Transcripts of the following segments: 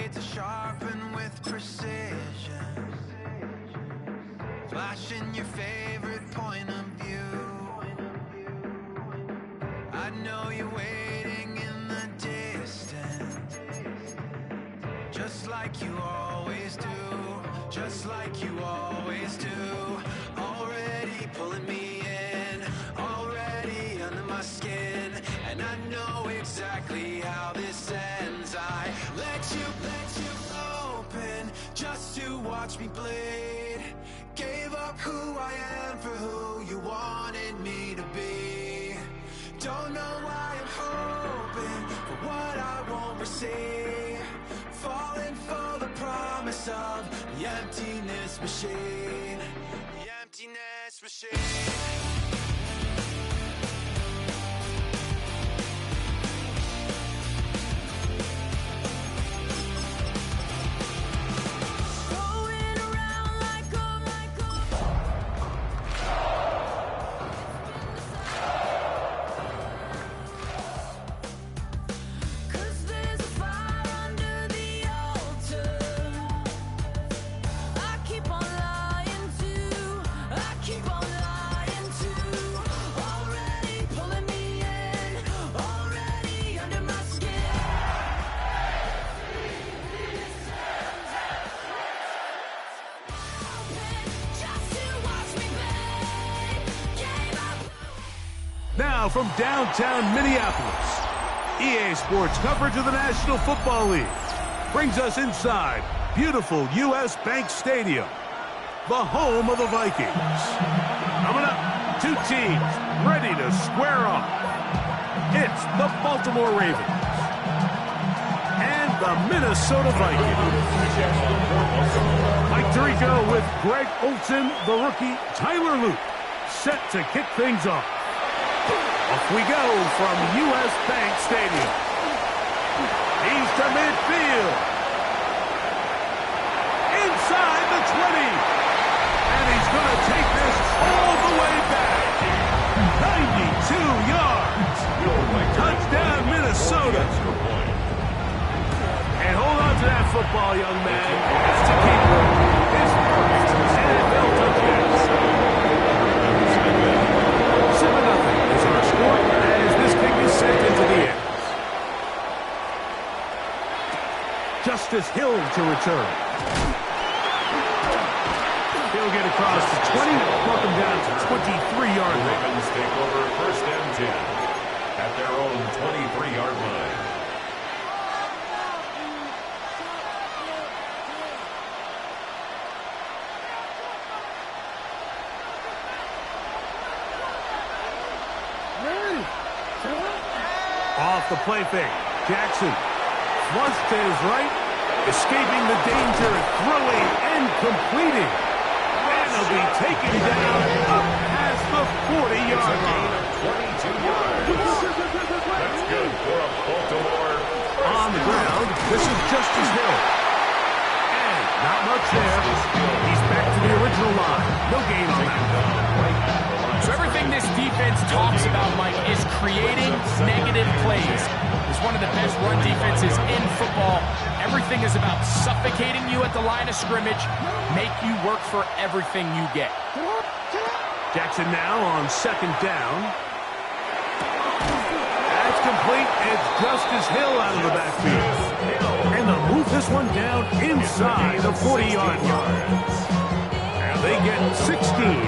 blades are sharpened with precision, flashing your favorite point of view. I know you're waiting in the distance, just like you always do, just like you always do. Already pulling me in, already under my skin, and I know exactly how this ends. I let you open just to watch me bleed. Gave up who I am for who you wanted me to be. Don't know why I'm hoping for what I won't receive. Falling for the promise of the emptiness machine. The emptiness machine. Now from downtown Minneapolis, EA Sports coverage of the National Football League brings us inside beautiful U.S. Bank Stadium, the home of the Vikings. Coming up, two teams ready to square off. It's the Baltimore Ravens and the Minnesota Vikings. Mike Tirico with Greg Olsen, the rookie, Tyler Luke, set to kick things off. Off we go from U.S. Bank Stadium. He's to midfield. Inside the 20. And he's going to take this all the way back. 92 yards. Touchdown, Minnesota. And hold on to that football, young man. That's to keep his first NFL touchdown. 7-0 is our score as this kick is sent into the air. Justice Hill to return. He'll get across the 20, brought them down to 23-yard line. Ravens take over first and 10 at their own 23-yard line. Off the play fake. Jackson flushed to his right, escaping the danger, throwing and completing. And he'll be taken down up past the 40-yard line. 22 yards. That's good for a Baltimore. On the ground, this is Justice Hill. And not much there. He's back to the original line. No gain on that. So everything this defense talks about, Mike, is creating negative plays. It's one of the best run defenses in football. Everything is about suffocating you at the line of scrimmage, make you work for everything you get. Jackson now on second down. That's complete. It's Justice Hill out of the backfield. And they'll move this one down inside the 40-yard line. They get 16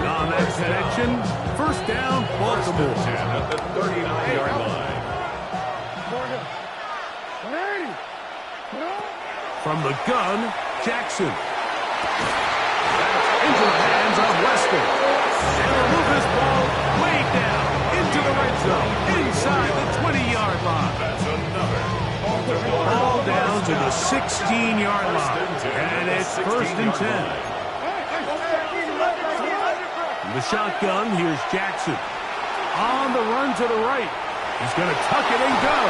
on that connection. First down, Baltimore. At the 39-yard line. From the gun, Jackson. That's into the hands of Weston. And they'll move this ball way down into the red zone, inside the 20-yard line. That's another Baltimore. Ball down to the 16-yard line. And it's first and 10. The shotgun, here's Jackson. On the run to the right. He's going to tuck it and go.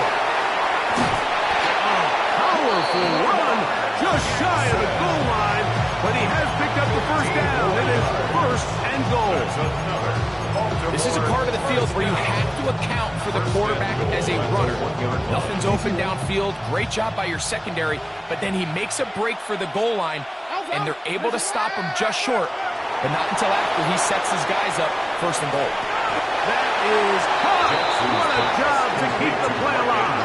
A powerful run just shy of the goal line. but he has picked up the first down. It is first and goal. This is a part of the field where you have to account for the quarterback as a runner. Nothing's open downfield. Great job by your secondary, but then he makes a break for the goal line, and they're able to stop him just short, but not until after he sets his guys up first and goal. That is hot. What a job to keep the play alive.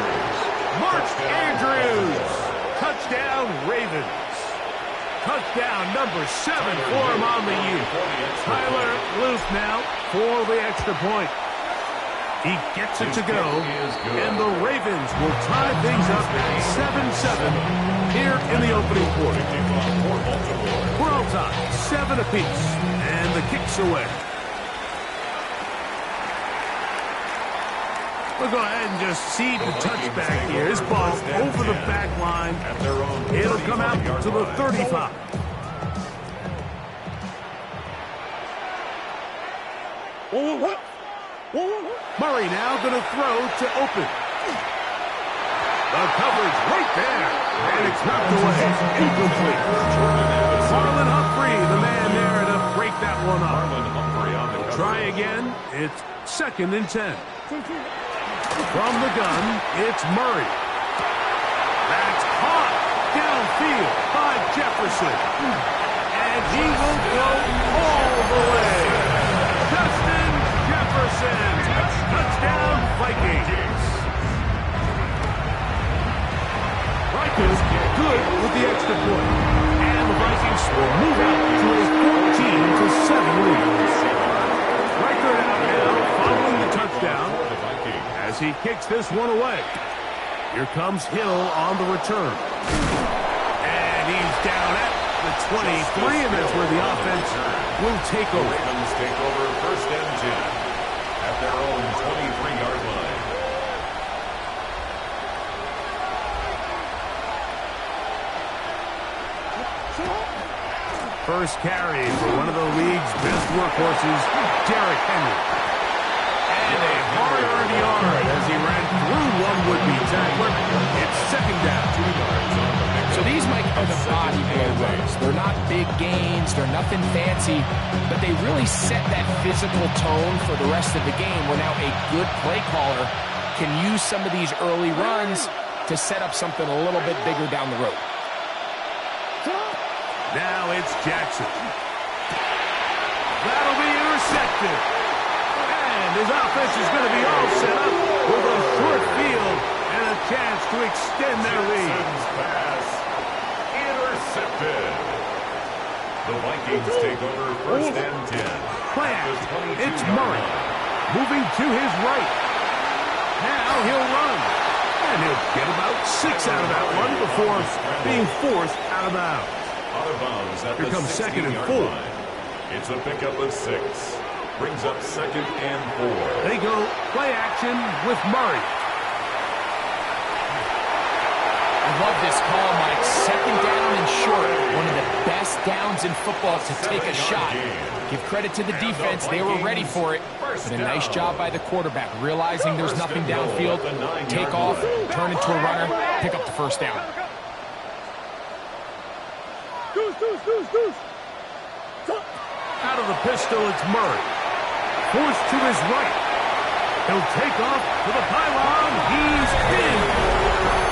Mark Andrews. Touchdown, Ravens. Touchdown number 7 for him on the year. Tyler Luke now for the extra point. He gets it to go, and the Ravens will tie things up at 7-7 here in the opening quarter. We're all tied, 7 apiece, and the kick's away. We'll go ahead and just cede the touchback here. His ball over the back line. It'll come out to the 35. Murray now going to throw to open. The coverage right there. And it's knocked away. Incomplete. Marlon Humphrey, the man there to break that one up. Try again. It's 2nd and 10. From the gun, it's Murray. That's caught downfield by Jefferson. And he will go all the way. Justin Jefferson. Touchdown, Vikings. Vikings good with the extra point. And the Vikings will move out to a 14-7 lead. Riker out now following the touchdown as he kicks this one away. Here comes Hill on the return. And he's down at the 23, and that's where the offense will take over. Ravens take over 1st and 10 at their own 23-yard line. First carry for one of the league's best workhorses, Derrick Henry. And a hard-earned yard as he ran through one would-be tackler. It's 2nd down. So these, Mike, are the body blow runs. They're not big gains. They're nothing fancy, but they really set that physical tone for the rest of the game where now a good play caller can use some of these early runs to set up something a little bit bigger down the road. Now it's Jackson. That'll be intercepted. And his offense is going to be all set up with a short field and a chance to extend their lead. Pass intercepted. The Vikings take over 1st and 10. Play action. It's Murray moving to his right. Now he'll run. And he'll get about 6 out of that one before being forced out of bounds. Out of bounds at Here the comes 2nd and 4. line. It's a pickup of 6. Brings up 2nd and 4. They go play action with Murray. I love this call, Mike. 2nd down and short. One of the best downs in football to take a shot. Give credit to the defense. They were ready for it. But a nice job by the quarterback, realizing there's nothing downfield. Take off, turn into a runner, pick up the 1st down. Out of the pistol, it's Murray. Forced to his right. He'll take off to the pylon. He's in.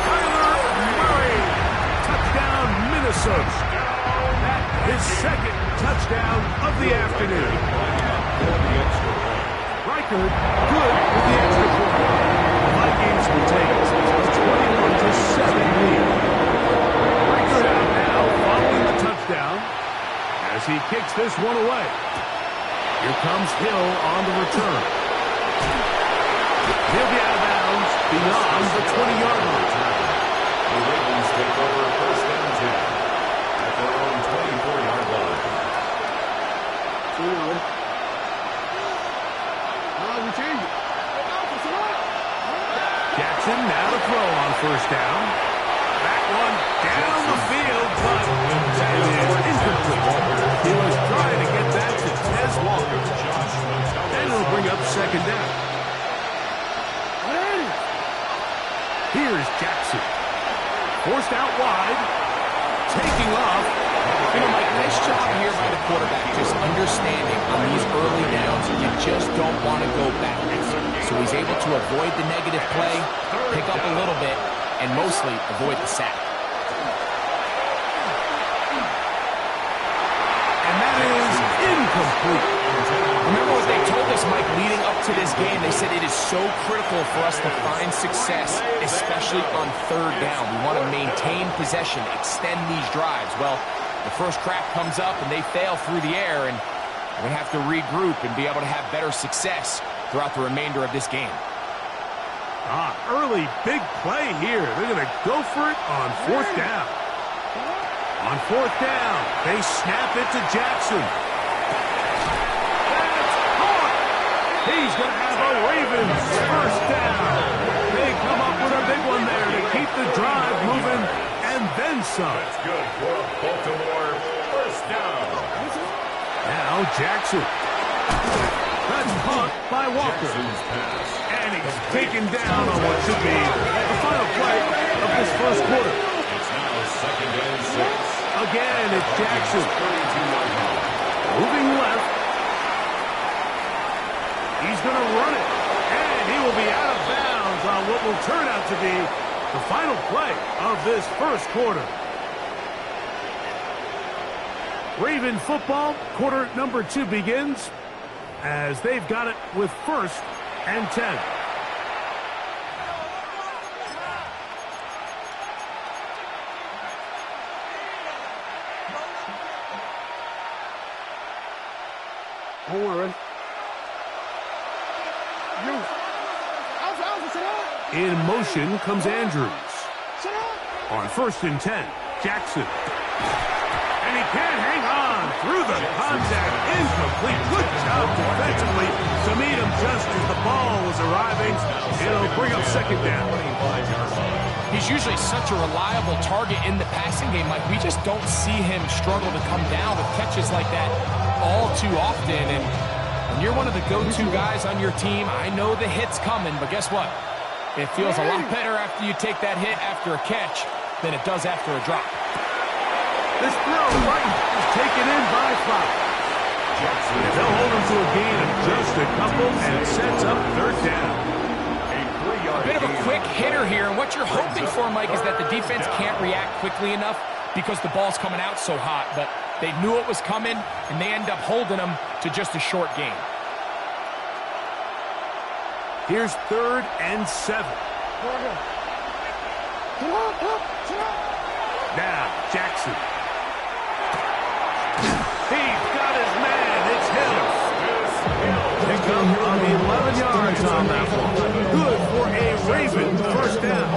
Kyler Murray. Touchdown, Minnesota. That is 2nd touchdown of the afternoon. Riker good with the extra point. The Vikings will take a 21-7 lead. Riker out now following the touchdown as he kicks this one away. Here comes Hill on the return. He'll be out of bounds beyond the 20-yard line. The Ravens take over 1st and 10 at their own 24-yard line. Jackson now to throw on 1st down. That one down the field, but that is incomplete. He was trying to get that to Tez Walker. And it'll bring up 2nd down. Here's Jackson. Forced out wide. Taking off. You know, Mike, nice job here by the quarterback, just understanding on these early downs, you just don't want to go backwards. So he's able to avoid the negative play, pick up a little bit, and mostly avoid the sack. And that is incomplete. Remember what they told us, Mike, leading up to this game? They said it is so critical for us to find success, especially on third down. We want to maintain possession, extend these drives. Well, the first crack comes up and they fail through the air, and we have to regroup and be able to have better success throughout the remainder of this game. Early big play here. They're going to go for it on fourth down. On fourth down, they snap it to Jackson. That's caught. He's going to have a Ravens first down. They come up with a big one there to keep the drive moving, and then some. That's good for a Baltimore first down. Now Jackson. That's caught by Walker. And he's taken down on what should be the final play of this first quarter. It's now 2nd and 6. Again, it's Jackson. Moving left. He's going to run it. And he will be out of bounds on what will turn out to be the final play of this first quarter. Raven football, quarter number 2 begins as they've got it with 1st and 10. In motion comes Andrews. On 1st and 10, Jackson. And he can't hang on through the contact. Incomplete. Good job defensively to meet him just as the ball was arriving. It'll bring up 2nd down. He's usually such a reliable target in the passing game. Like, we just don't see him struggle to come down with catches like that all too often. And when you're one of the go-to guys on your team, I know the hit's coming, but guess what? It feels a lot better after you take that hit after a catch than it does after a drop. This throw right is taken in by 5. They'll hold him to a gain of just a couple, and it sets up 3rd down. A bit of a quick hitter here, and what you're hoping for, Mike, is that the defense can't react quickly enough because the ball's coming out so hot, but they knew it was coming, and they end up holding them to just a short gain. Here's 3rd and 7. Now, Jackson. He's got his man. It's him. Pick up on the 11 yards on that one. Good for a Raven first down.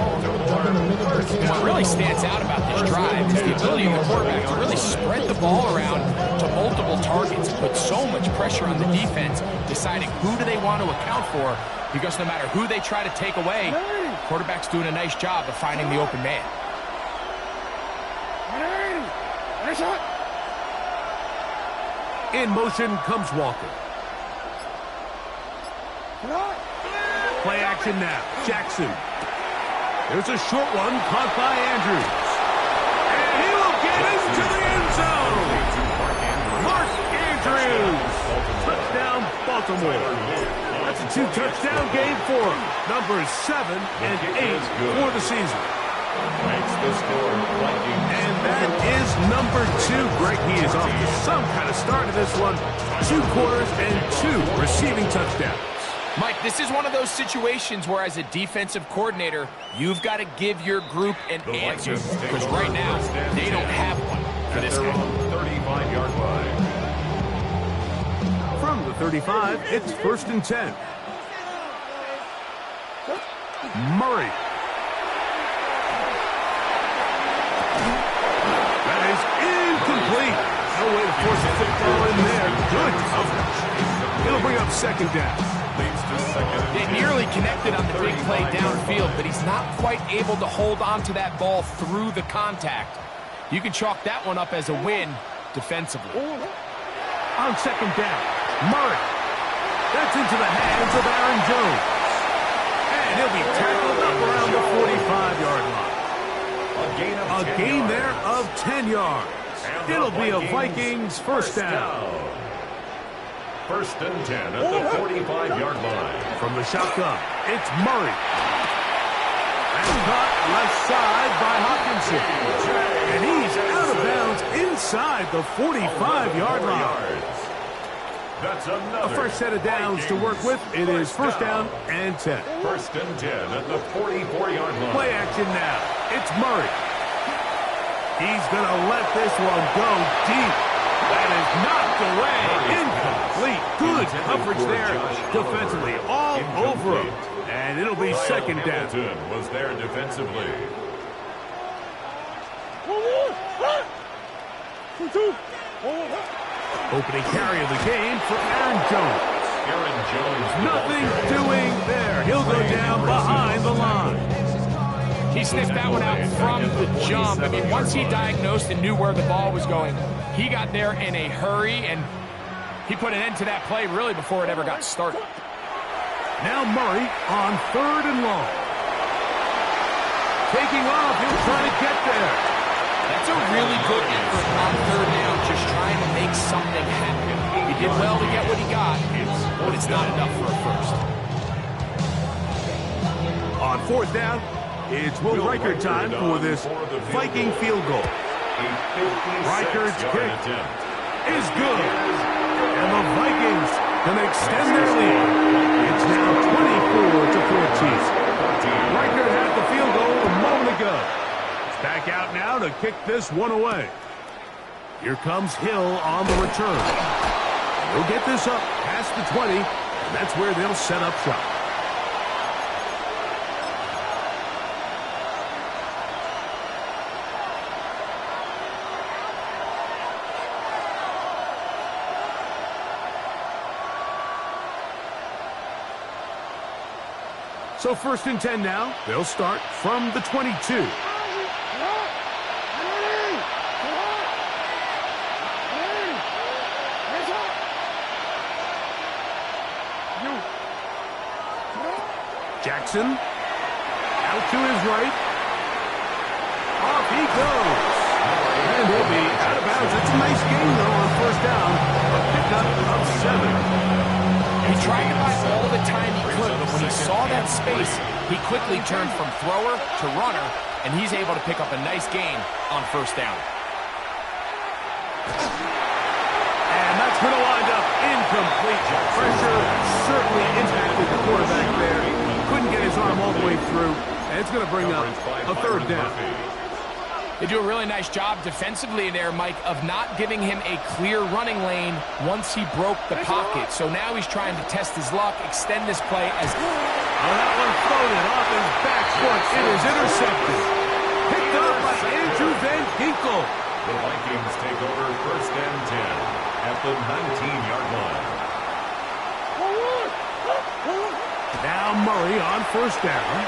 What really stands out about this drive is the ability of the quarterback to really spread the ball around to multiple targets, put so much pressure on the defense, deciding who do they want to account for, because no matter who they try to take away, quarterback's doing a nice job of finding the open man. In motion comes Walker. Play action now. Jackson. There's a short one caught by Andrews. And he will get into the end zone. Mark Andrews. Touchdown, Baltimore. That's a 2-touchdown game for him. Numbers 7 and 8 for the season. Makes the score And that is number 2. Greg, he is off to some kind of start in this one. 2 quarters and 2 receiving touchdowns. Mike, this is one of those situations where, as a defensive coordinator, you've got to give your group an answer, because right now, they don't have one for this game. 35-yard line. From the 35, it's 1st and 10. Murray. That is incomplete. No way to force a football in there. Good coverage. It'll bring up 2nd down. They nearly connected on the big play downfield, but he's not quite able to hold on to that ball through the contact. You can chalk that one up as a win defensively. On 2nd down, Murray. That's into the hands of Aaron Jones. And he'll be tackled up around the 45-yard line. A gain there of 10 yards. And It'll be a Vikings first down. First and 10 at the 45-yard line. From the shotgun, it's Murray. And caught left side by Hopkinson. And he's out of bounds inside the 45-yard line. That's another a fresh set of downs to work with. It is first down and 10. First and 10 at the 44-yard line. Play action now. It's Murray. He's going to let this one go deep. That is knocked away. Incomplete. Good coverage there defensively. All over him. And it'll be second down. Was there defensively. Opening carry of the game for Aaron Jones. Aaron Jones. Nothing doing there. He'll go down behind the line. He sniffed that one out from the jump. I mean, once he diagnosed and knew where the ball was going, he got there in a hurry, and he put an end to that play really before it ever got started. Now Murray on third and long. Taking off, he'll try to get there. That's a really good effort on third down, just trying to make something happen. He did well to get what he got, but it's not enough for a first. On fourth down, it's Will Reichert time for this Viking field goal. Reichert's kick is good. And the Vikings can extend their lead. It's now 24-14. Reichert had the field goal a moment ago. He's back out now to kick this one away. Here comes Hill on the return. He'll get this up past the 20, and that's where they'll set up shop. So first and 10 now. They'll start from the 22. Jackson out to his right. Off he goes. And he'll be out of bounds. It's a nice game, though, on first down. A pickup of 7. He tried to buy all the time he could, but when he saw that space, he quickly turned from thrower to runner, and he's able to pick up a nice gain on first down. And that's going to wind up incomplete. Pressure certainly impacted the quarterback there. Couldn't get his arm all the way through, and it's going to bring up a third down. They do a really nice job defensively there, Mike, of not giving him a clear running lane once he broke the pocket. So now he's trying to test his luck, extend this play as... Oh, that one floated off his back foot. It is intercepted. Picked up by Andrew Van Ginkel. The Vikings take over first and 10 at the 19-yard line. Now Murray on first down.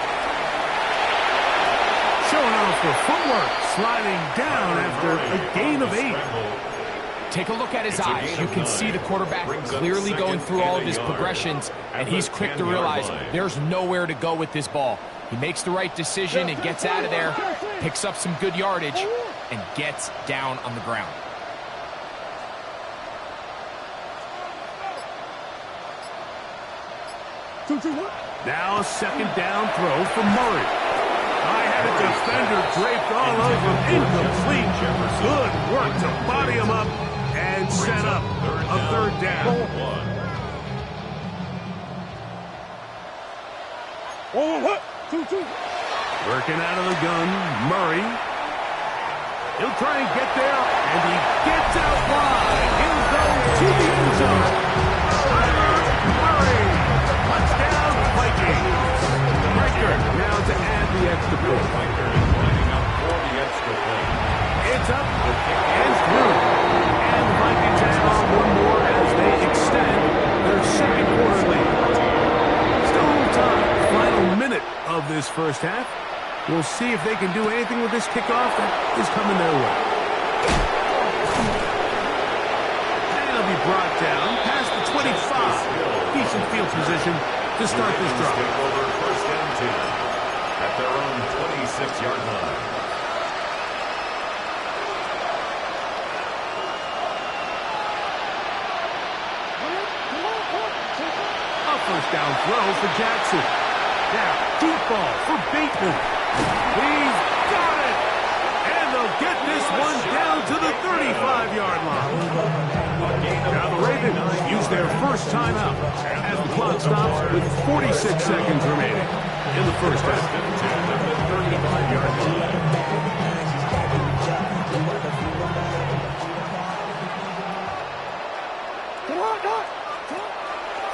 Showing off the footwork, sliding down after a gain of 8. Take a look at his eyes. You can see the quarterback clearly going through all of his progressions, and he's quick to realize there's nowhere to go with this ball. He makes the right decision and gets out of there, picks up some good yardage, and gets down on the ground. Now a second down throw for Murray. I had a defender draped all over him. Incomplete. Good work to body him up and set up a third down. Working out of the gun, Murray. He'll try and get there, and he gets out wide. He'll go to the end zone. Murray. Touchdown, Vikings. Reichert now to add the extra point. It's up and through. And the Vikings add on one more as they extend their second quarter lead. Still a little time. Final minute of this first half. We'll see if they can do anything with this kickoff that is coming their way. And it'll be brought down past the 25. Decent field position to start this drive. First and 10 at their own 26-yard line. throw for Jackson. Now, deep ball for Bateman. He's got it! And they'll get this one down to the 35-yard line. Now the Ravens use their first timeout as the clock stops with 46 seconds remaining in the first half.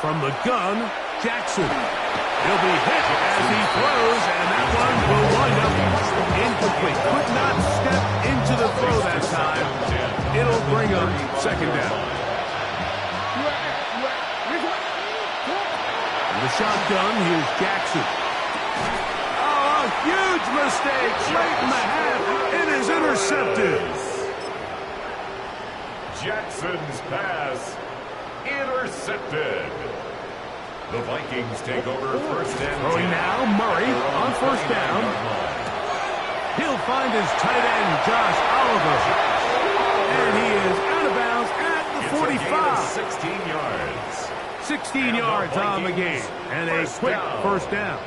From the gun, Jackson. He'll be hit as he throws, and that one will wind up incomplete. Could not step into the throw that time. It'll bring up second down. In the shotgun, here's Jackson. Oh, a huge mistake late in the half. It is intercepted. Jackson's pass intercepted. The Vikings take over first and 10. Throwing now, Murray on first down. He'll find his tight end, Josh Oliver. And he is out of bounds at the 45. 16 yards. 16 yards on the game. And a quick first down.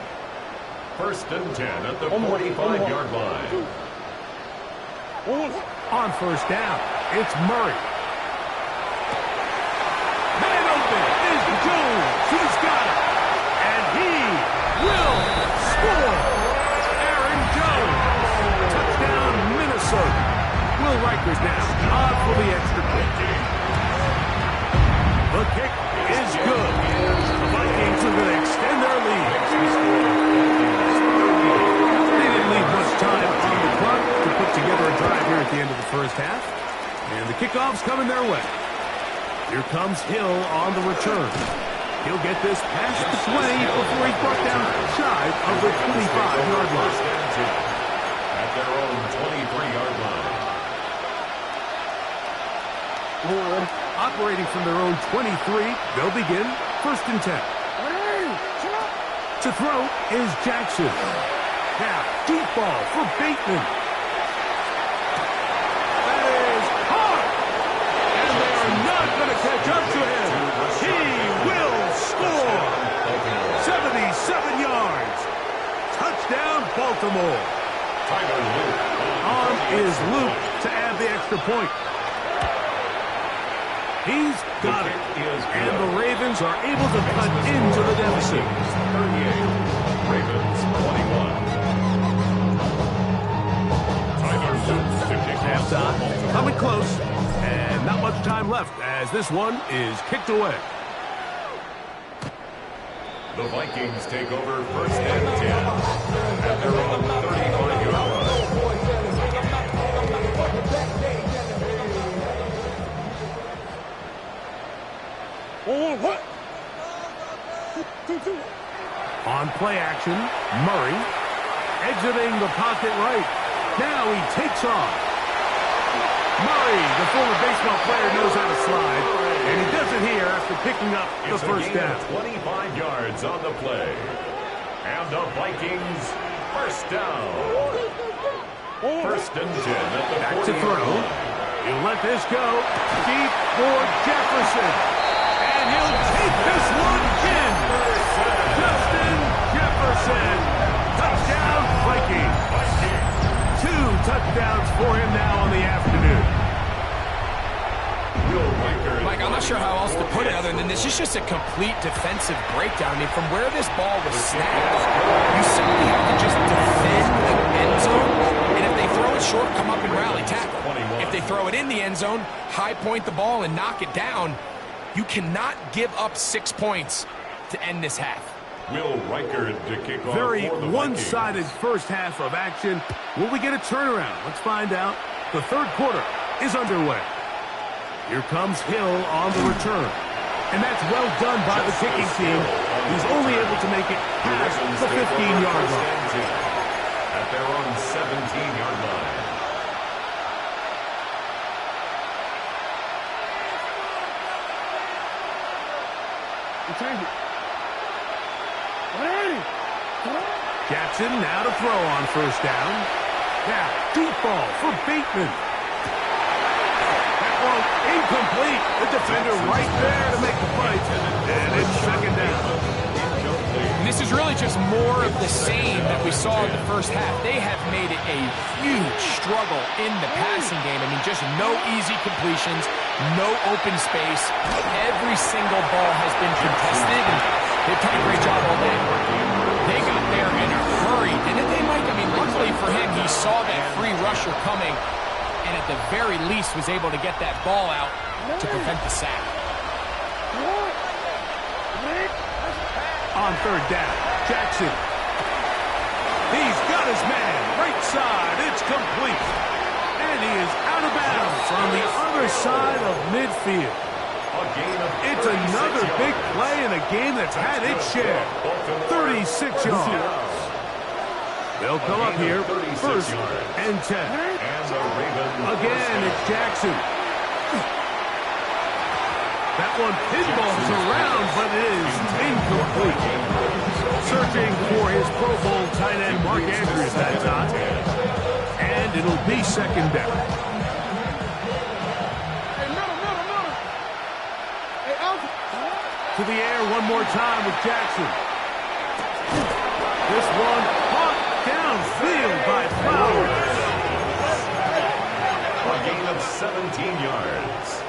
First and 10 at the 45-yard line. On first down, it's Murray. Jones, he's got it, and he will score. Aaron Jones, touchdown Minnesota. Will Riker's now on for the extra point. The kick is good. The Vikings are going to extend their lead. They didn't leave much time on the clock to put together a drive here at the end of the first half, and the kickoff's coming their way. Here comes Hill on the return. He'll get this past the 20 before he's brought down shy of the 25-yard line. At their own 23-yard line. Operating from their own 23, they'll begin first and 10. To throw is Jackson. Now, deep ball for Bateman. Catch up to him. He will score. 77 yards. Touchdown, Baltimore. On is Luke to add the extra point. He's got it. And the Ravens are able to cut into the deficit. 38. Ravens 21. Halftime coming close. And not much time left as this one is kicked away. The Vikings take over first and 10 at their own 35-yard line. On play action, Murray exiting the pocket right. Now he takes off. Murray, the former baseball player, knows how to slide, and he does it here after picking up the first down. 25 yards on the play. And the Vikings first down. First and 10 at the 40. Back to throw. He'll let this go. Deep for Jefferson. And he'll take this one in. Justin Jefferson. Touchdown, Vikings. 2 touchdowns for him now on the afternoon. Mike, I'm not sure how else to put it other than this is just a complete defensive breakdown. I mean, from where this ball was snapped, you simply have to just defend the end zone. And if they throw it short, come up and rally tackle. If they throw it in the end zone, high point the ball and knock it down. You cannot give up 6 points to end this half. Will Riker to kick off. Very one-sided first half of action. Will we get a turnaround? Let's find out. The third quarter is underway. Here comes Hill on the return. And that's well done by the kicking team. He's only able to make it past the 15-yard line. At their own 17-yard line. Jackson now to throw on first down. Now, deep ball for Bateman. That one incomplete. The defender right there to make the fight. And it's second down. this is really just more of the same that we saw in the first half. They have made it a huge struggle in the passing game. I mean, just no easy completions, no open space. Every single ball has been contested, and they've done a great job all day. They got there in a hurry, didn't they, Mike? I mean, luckily for him, he saw that free rusher coming, and at the very least was able to get that ball out to prevent the sack. On third down, Jackson. He's got his man, right side, it's complete. And he is out of bounds on the other side of midfield. It's another big play in a game that's had its share. 36 yards. They'll come up here, first and 10. Again, it's Jackson. That one pinballs around, but it is incomplete. Searching for his Pro Bowl tight end, Mark Andrews, that time. And it'll be second down. To the air one more time with Jackson. This one caught downfield by Flowers. A gain of 17 yards.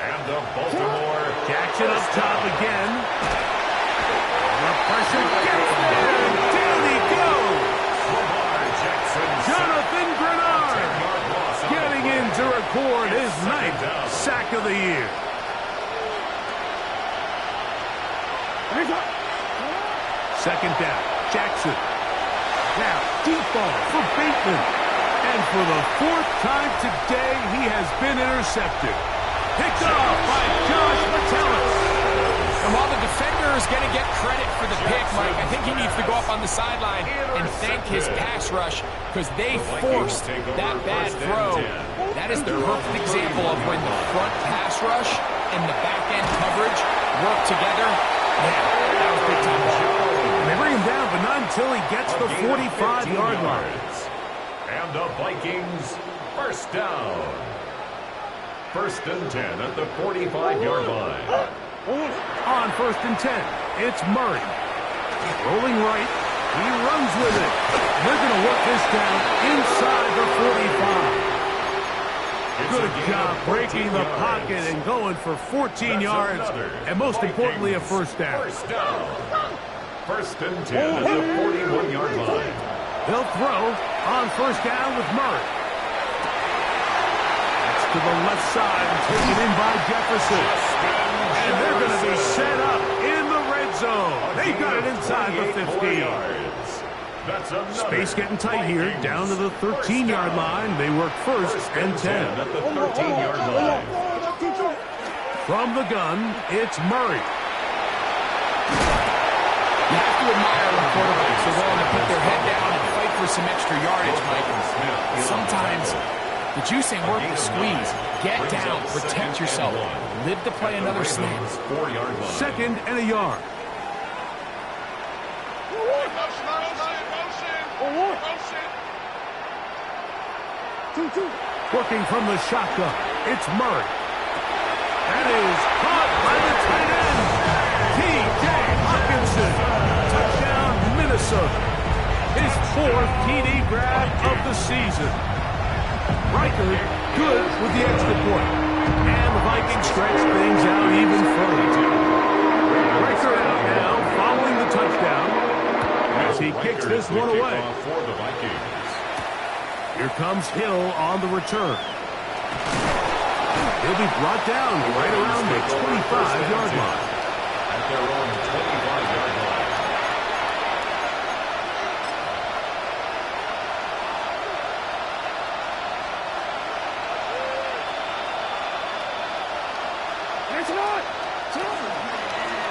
And the Baltimore Jackson up top again. The pressure gets there, and down he goes. Jonathan Grenard getting in to record his 9th sack of the year. Second down, Jackson. Now, deep ball for Bateman. And for the 4th time today, he has been intercepted. Picked off by Josh Metellus. And while the defender is going to get credit for the pick, Mike, I think he needs to go up on the sideline and thank his pass rush because they forced that bad throw. That is the perfect example of when the front pass rush and the back-end coverage work together. Yeah, that was big time ball. They bring him down, but not until he gets the 45-yard line. And the Vikings first down. First and 10 at the 45-yard line. On first and 10, it's Murray. Rolling right, he runs with it. They're going to work this down inside the 45. Good job breaking the pocket and going for 14 yards, and most importantly, a first down. First down. First and 10 at the 41-yard line. He'll throw on first down with Murray. That's to the left side and taken in by Jefferson. And they're going to be set up in the red zone. They got it inside the 15. Space getting tight here, down to the 13-yard line. They work first and 10. At the 13-yard line. From the gun, it's Murray. You have to admire when quarterbacks are willing to put their head down and fight for some extra yardage, Mike. Sometimes the juice ain't worth the squeeze. Get down, protect yourself, live to play another snap. Second and a yard. Working from the shotgun, it's Murray. That is caught by the tight end, T.J. Hawkinson. Touchdown, Minnesota. His 4th TD grab of the season. Riker good with the extra point. And the Vikings stretch things out even further. Riker out now following the touchdown as he kicks this one away. For the Vikings. Here comes Hill on the return. He'll be brought down right around the 25-yard line. At their own 25-yard line.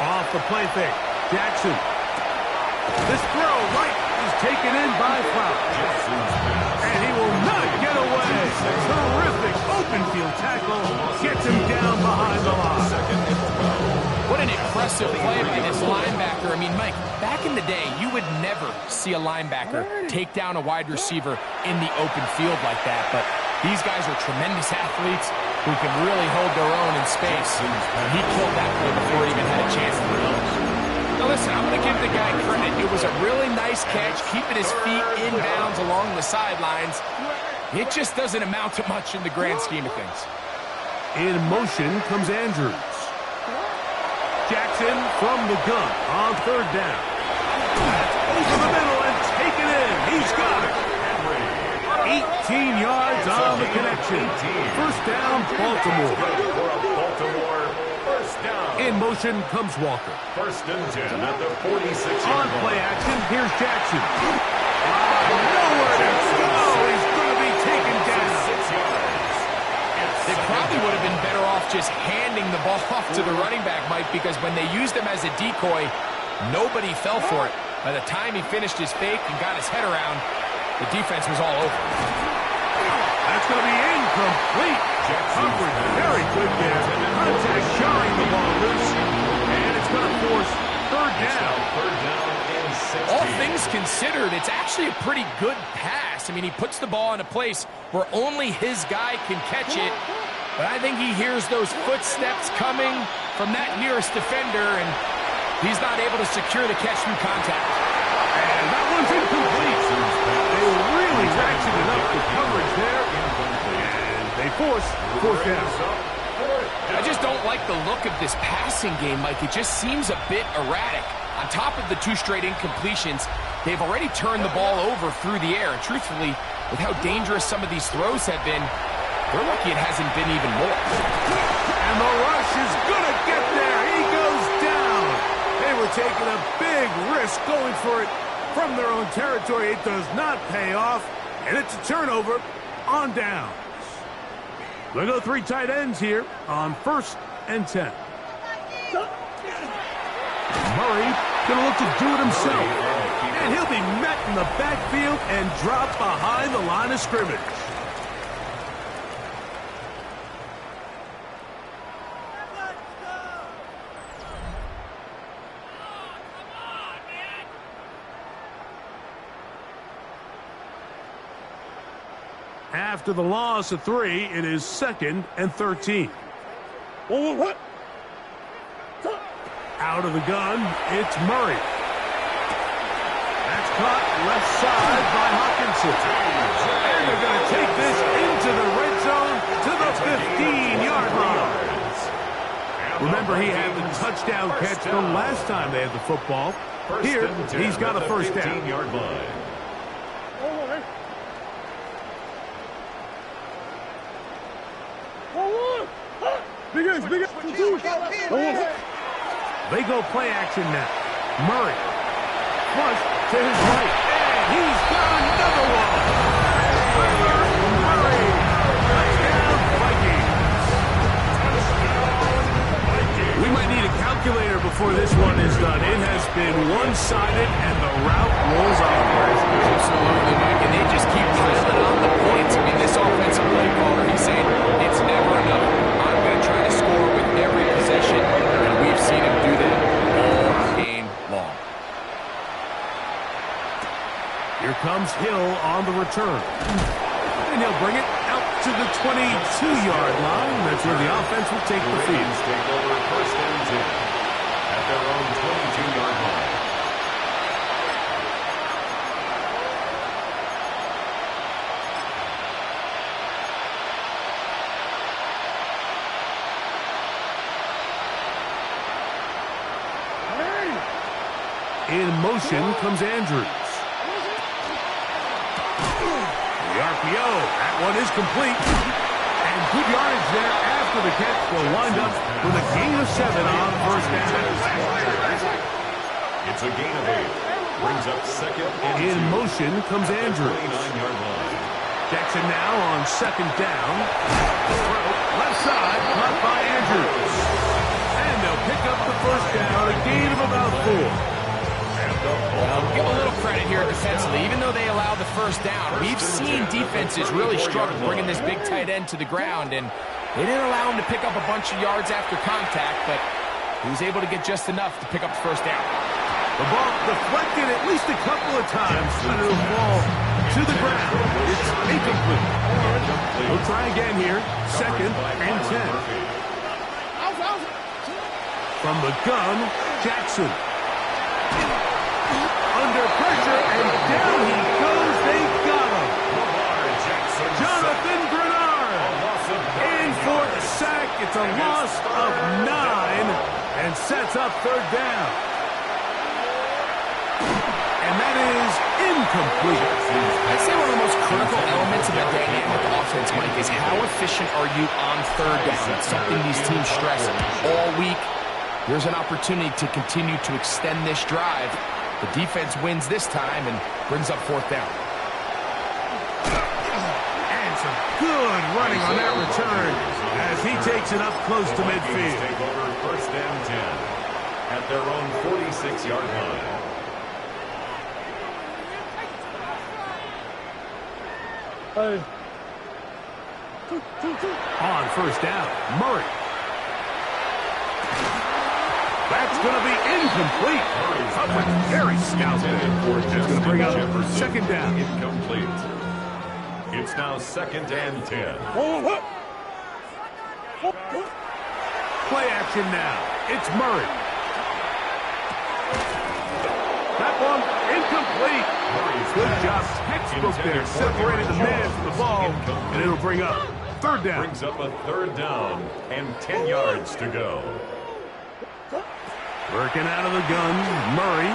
Off the play fake, Jackson. This throw right is taken in by Flowers. And he will not get away. Terrific open field tackle. Gets him down behind the line. What an impressive play by this linebacker. I mean, Mike, back in the day, you would never see a linebacker take down a wide receiver in the open field like that. But these guys are tremendous athletes who can really hold their own in space. And he killed that play before he even had a chance to throw. Now listen, I'm going to give the guy credit. It was a really nice catch, keeping his feet in bounds along the sidelines. It just doesn't amount to much in the grand scheme of things. In motion comes Andrews. Jackson from the gun on third down. Over the middle and taken in. He's got it. 18 yards on the connection. First down, Baltimore. First down. In motion comes Walker. First and 10 at the 46-yard On line. play action, here's Jackson. Nowhere to go. He's going to be taken down. 6 yards. They probably would have been better off just handing the ball off to the running back, Mike, because when they used him as a decoy, nobody fell for it. By the time he finished his fake and got his head around, the defense was all over. That's going to be incomplete. Coverage very good there. Contact jarring the ball loose. And it's going to force third down. Third down and 16. All things considered, it's actually a pretty good pass. I mean, he puts the ball in a place where only his guy can catch it. But I think he hears those footsteps coming from that nearest defender, and he's not able to secure the catch through contact. And that one's incomplete. They really ratcheted up the coverage there. And they force fourth down. I just don't like the look of this passing game, Mike. It just seems a bit erratic. On top of the 2 straight incompletions, they've already turned the ball over through the air. And truthfully, with how dangerous some of these throws have been, they're lucky it hasn't been even more. And the rush is going to get there. He goes down. They were taking a big risk going for it from their own territory. It does not pay off, and it's a turnover on downs. We'll go 3 tight ends here on first and 10. Murray going to look to do it himself, and he'll be met in the backfield and dropped behind the line of scrimmage. After the loss of 3, it is 2nd and 13. What? Out of the gun, it's Murray. That's caught left side by Hawkinson. And they're going to take this into the red zone to the 15-yard line. Remember, he had the touchdown catch the last time they had the football. Here, he's got a first down. 15-yard line. They go play action now. Murray. Flush to his right. And he's got another one. Murray. Touchdown, Vikings. We might need a calculator before this one is done. It has been one-sided, and the route rolls on. Absolutely, Mike, and they just keep piling on the points. I mean, this offensive play caller, he's saying it's never enough. I'm going to try to score with every possession, and we've seen him do that all game long. Here comes Hill on the return. And he'll bring it out to the 22-yard line. That's where the offense will take the field. Take over first and 10 at their own 22-yard line. In motion comes Andrews. The RPO. That one is complete. And good yardage there after the catch. Will wind up with a gain of 7 on first down. It's a gain of 8. Brings up second and 2. In motion comes Andrews. 29-yard line. Jackson now on second down. Left side, caught by Andrews. And they'll pick up the first down, a gain of about 4. Well, give a little credit here defensively. Even though they allow the first down, we've seen defenses really struggle bringing this big tight end to the ground, and they didn't allow him to pick up a bunch of yards after contact, but he was able to get just enough to pick up the first down. The ball deflected at least a couple of times, but it'll fall to the ground. It's incomplete. We'll try again here. Second and 10. From the gun, Jackson. pressure, and down he goes. They got him. Jonathan Grenard in for the sack. It's a loss of 9 and sets up third down. And that is incomplete. I'd say one of the most critical elements of a dynamic offense, Mike, is how efficient are you on third down? It's something these teams stress all week. There's an opportunity to continue to extend this drive. The defense wins this time and brings up fourth down. And some good running on that return as he takes it up close to midfield. Take over first and 10 at their own 46-yard line. On first down, Murray. That's going to be incomplete. Coverage very scouted. It's going to bring up second down. Incomplete. It's now second and 10. Play action now. It's Murray. That one incomplete. Good job. Textbook there. Separated the man from the ball. And it'll bring up third down. Brings up a third down and 10 yards to go. Working out of the gun, Murray.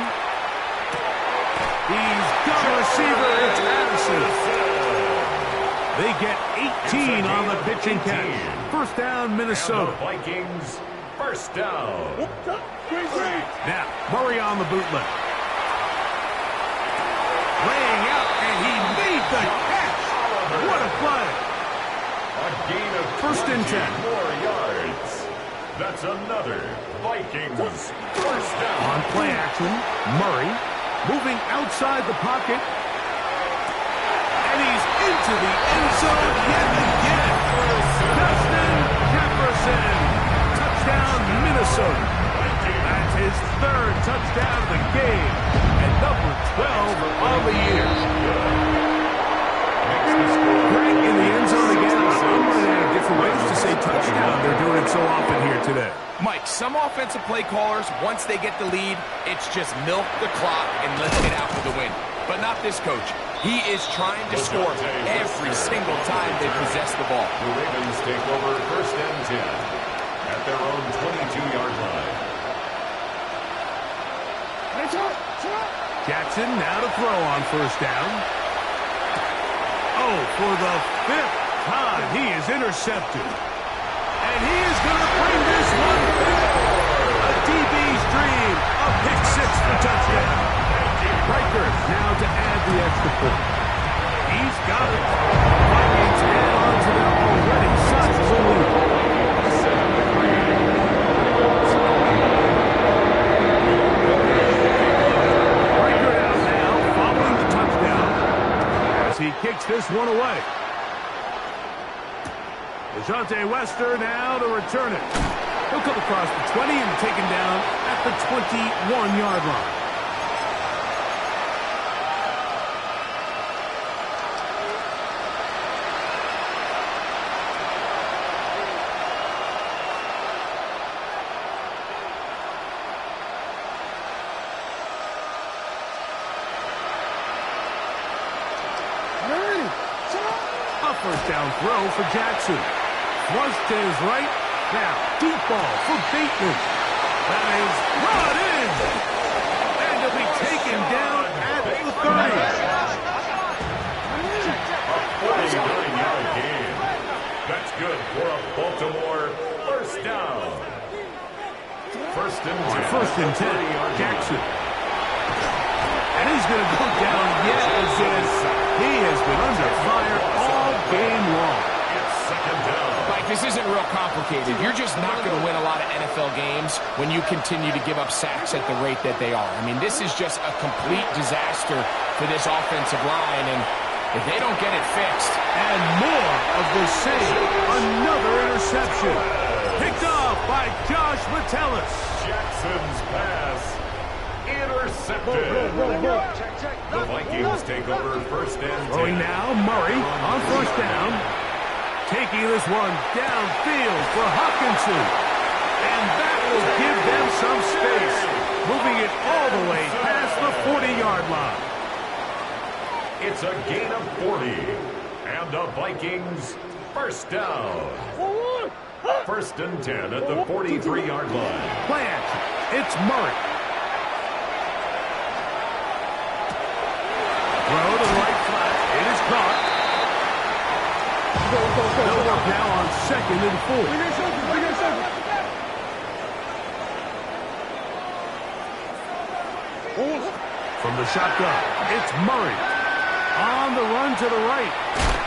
He's got a receiver. It's Addison. They get 18 on the pitch and catch. First down, Minnesota. Vikings, first down. Now, Murray on the bootleg. Laying out, and he made the catch. What a play. A gain of First and 10. more yards. That's another Vikings first down. On play action, Murray moving outside the pocket. And he's into the end zone yet again. Justin Jefferson. Touchdown, Minnesota. That's his third touchdown of the game. And number 12 on the year. Greg in the end zone again. I'm running out of different ways to say touchdown. They're doing it so often here today. Mike, some offensive play callers, once they get the lead, it's just milk the clock and let's get out for the win. But not this coach. He is trying to score every single time they possess the ball. The Ravens take over first and 10 at their own 22-yard line. Jackson now to throw on first down. Oh, for the 5th time, he is intercepted. And he is going to bring this one back. A DB's dream, a pick 6 for touchdown. Riker now to add the extra point. He's got it. Vikings add on to their already sizable lead. Riker out now, following the touchdown, as he kicks this one away. DeJounte Wester now to return it. He'll come across the 20 and taken down at the 21-yard line. A first down throw for Jackson. Flushed to his right. Now, deep ball for Bateman. That is brought in. And he'll be taken down at the 30. A 49-yard gain. That's good for a Baltimore first down. First and 10. First and 10, Jackson. And he's going to go down yet again. He has been under fire all game long. It's second down. Mike, this isn't real complicated. You're just not going to win a lot of NFL games when you continue to give up sacks at the rate that they are. I mean, this is just a complete disaster for this offensive line, and if they don't get it fixed. And more of the same. Another interception. Picked off by Josh Metellus. Jackson's pass intercepted. The Vikings take over first and 10. Throwing now, Murray on first down. Taking this one downfield for Hawkinson. And that will give them some space. moving it all the way past the 40-yard line. It's a gain of 40. And the Vikings first down. First and 10 at the 43-yard line. Play action. It's Murray. Throw to the right flat. It is caught. They'll work now on 2nd and 4. From the shotgun, it's Murray. On the run to the right.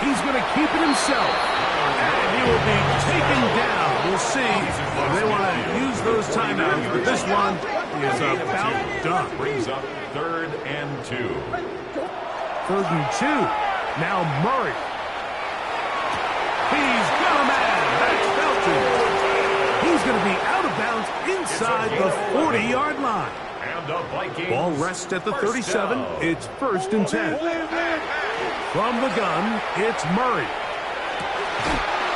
He's going to keep it himself. And he will be taken down. We'll see if they want to use those timeouts, but this one is about done. Brings up 3rd and 2. 3rd and 2. Now Murray. He's got a man. That's Felton. He's going to be out of bounds inside the 40-yard line. And the Vikings ball rests at the 37. It's 1st and 10. From the gun, it's Murray.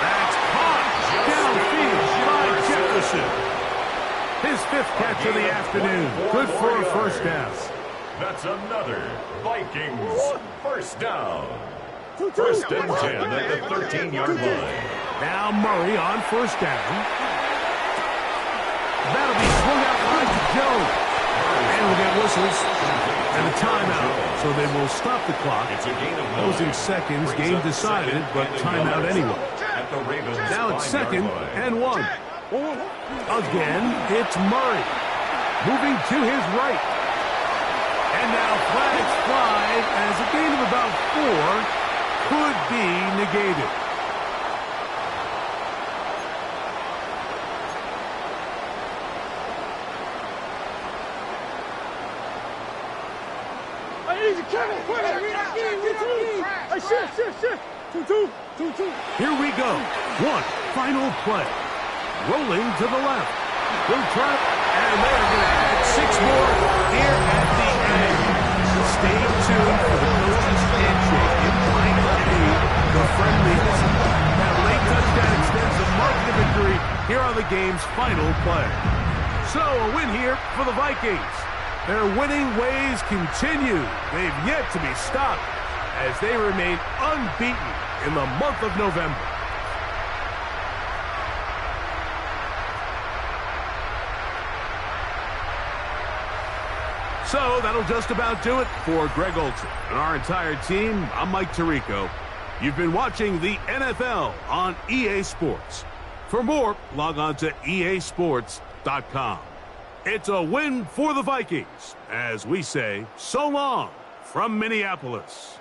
That's caught downfield by Jefferson. His 5th catch of the afternoon. Good for a first down. That's another Vikings first down. 1st and 10 at the 13-yard line. Now Murray on 1st down. That'll be swung out wide to Jones. And we'll get whistles and a timeout. So they will stop the clock. Closing seconds, game decided, but timeout anyway. Now it's 2nd and 1. Again, it's Murray. Moving to his right. And now flags fly as a gain of about 4 could be negated. Here we go. One final play. Rolling to the left. Good try. And they're going to add 6 more here at the end. Stay tuned for the coach's handshake. It might be the friendliest. That late touchdown extends the margin of victory. Here are the game's final play. So a win here for the Vikings. Their winning ways continue. They've yet to be stopped as they remain unbeaten in the month of November. So that'll just about do it for Greg Olson and our entire team. I'm Mike Tirico. You've been watching the NFL on EA Sports. For more, log on to easports.com. It's a win for the Vikings, as we say so long from Minneapolis.